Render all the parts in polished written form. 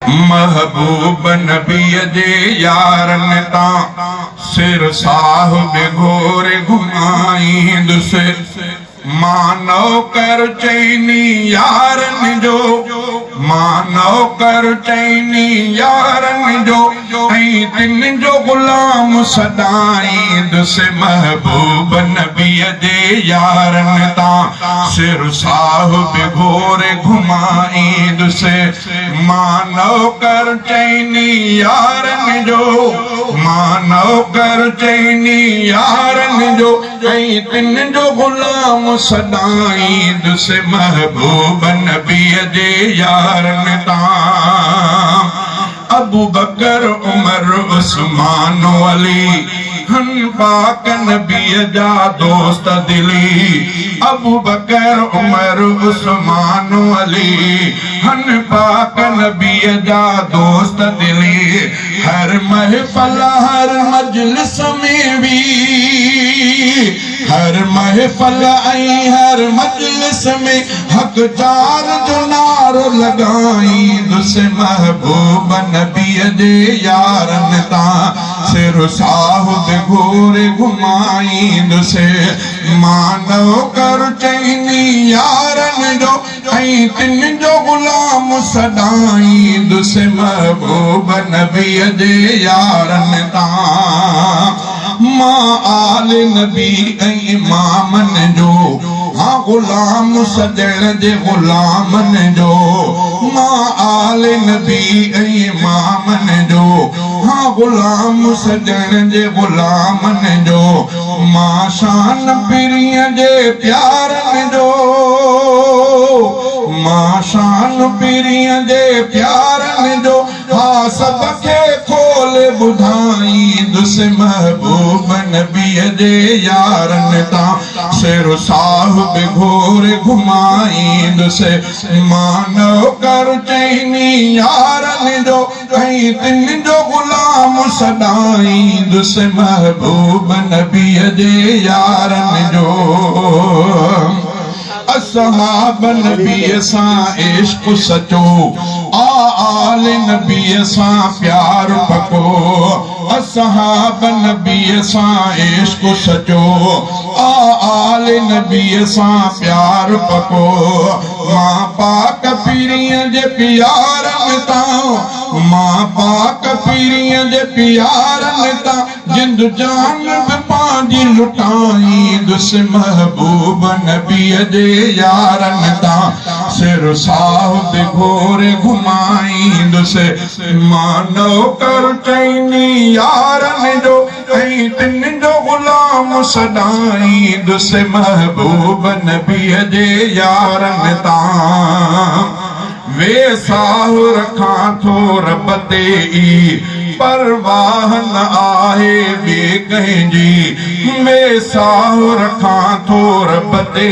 महबूब नबी जे यारन ता सिर साहिब घोर घुमाईंदुसि मानो कर चैनी यारन जो मानो कर चैनी यारन जो तिन जो गुलाम सदाईंदुसि महबूब नबी जे यारन ता सिर साहिब घोर घुमाईंदुसि मानो कर चैनी यारन जो मानो कर चैनी यारन जो तिन जो गुलाम सदाईंदुसि महबूब नबी जे यारन ता अबू बकर उमर उस्मान अली हन पाक नबी जा दोस्त दिली अबू बकर उमर उस्मान अली हन पाक नबी जा दोस्त दिली हर महफिल हर मजलिस में भी हर महफिल हर मजलिस में हक चार जो नारो लगाईंदुसि महबूब नबी जे यारन ता सिर साहिब घोर घुमाईंदुसि मानो कर चैनी यारन जो तिन जो गुलाम सदाईंदुसि महबूब नबी जे यारन ता मां आल नबी इमामन जो हाँ गुलाम सजण जे गुलामन जो मां आल नबी इमामन जो हाँ गुलाम सजण जे गुलामन जो मां शान पिरीअ जे प्यारन जो मां शान पिरीअ जे प्यारन जो हाँ सब खे खोल ॿुधाईंदुसि महबूब नबी जे यारन ता सिर साहिब घोर घुमाईंदुसि मानो कर चैनी यारन जो तिन जो गुलाम सदाईंदुसि महबूब नबी जे यारन जो असहाब नबी सां इश्क सचो आल नबी सां प्यार पको असहाब नबी सां इश्क सचो आल नबी सां प्यार पको मां पाक पीरीअ जे प्यारन ता मां पाक पीरीअ जे प्यारन ता जिंद जान बि पंहिंजी लुटाईंदुसि महबूब नबी जे यारन ता सिर साहिब घोर घुमाईंदुसि मानो कर चैनी यारन जो तिन जो गुलाम सदाईंदुसि महबूब नबी जे यारन ता वे साह रखां थो रब ते परवाह न आहे ॿिए कंहिंजी वे साह रखां थो रब ते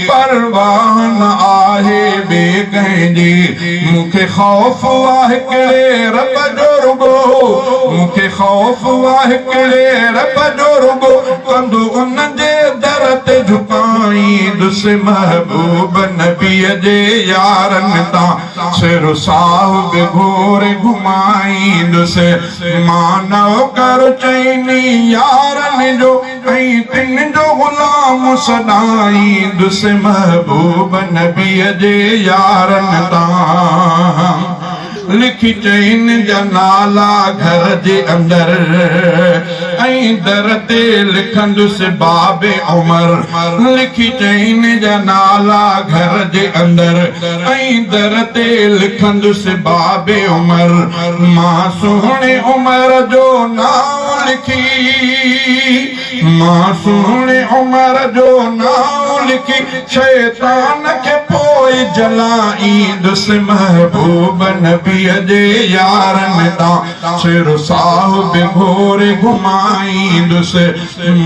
परवाह न आहे ॿिए कंहिंजी मूंखे ख़ौफ़ आहे कहिड़े रब जो रुगो मूंखे ख़ौफ़ आहे कहिड़े रब जो रुगो कंदो उन जे दर ते झुकाईंदुसि महबूब नबी जे यारन ता सिर साहिब घोर घुमाईंदुसि मानो कर चैनी यारन जो तिन जो गुलाम सदाईंदुसि महबूब नबी जे यारन ता लिखी चैन जा नाला घर जे अंदर दर ते लिखंदुसि बाबे उमर लिखी चैन जा नाला घर जे अंदर दर ते लिखंदुसि बाबे उमर मां सुहिणे उमर जो नाम लिखी मां सुहिणे उमर जो नाम लिखी शैतान खे पोइ जलाईंदुसि महबूब नबी जे यारन ता सिर साहिब घोर घुमाईंदुसि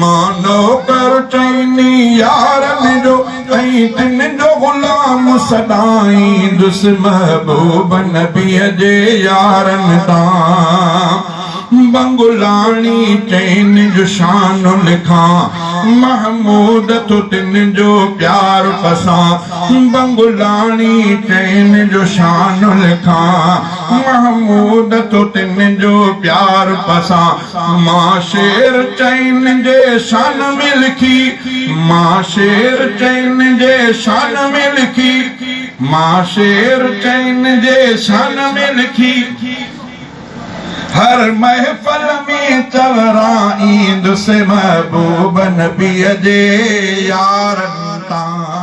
मानो कर चैनी यारन जो तिन जो गुलाम सदाईंदुसि महबूब नबी जे यारन ता बंगुलानी चैन जो शान लिखां महमूद तो तिन जो प्यार पसां बंगुलानी चैन जो शान लिखा महमूद तो तिन जो प्यार पसां मां शेर चैन जे शान में लिखी मां शेर चैन जे शान में लिखी मां शेर चैन जे शान में लिखी हर महफल में चवराईंदुसि महबूब नबी जे यारनि तां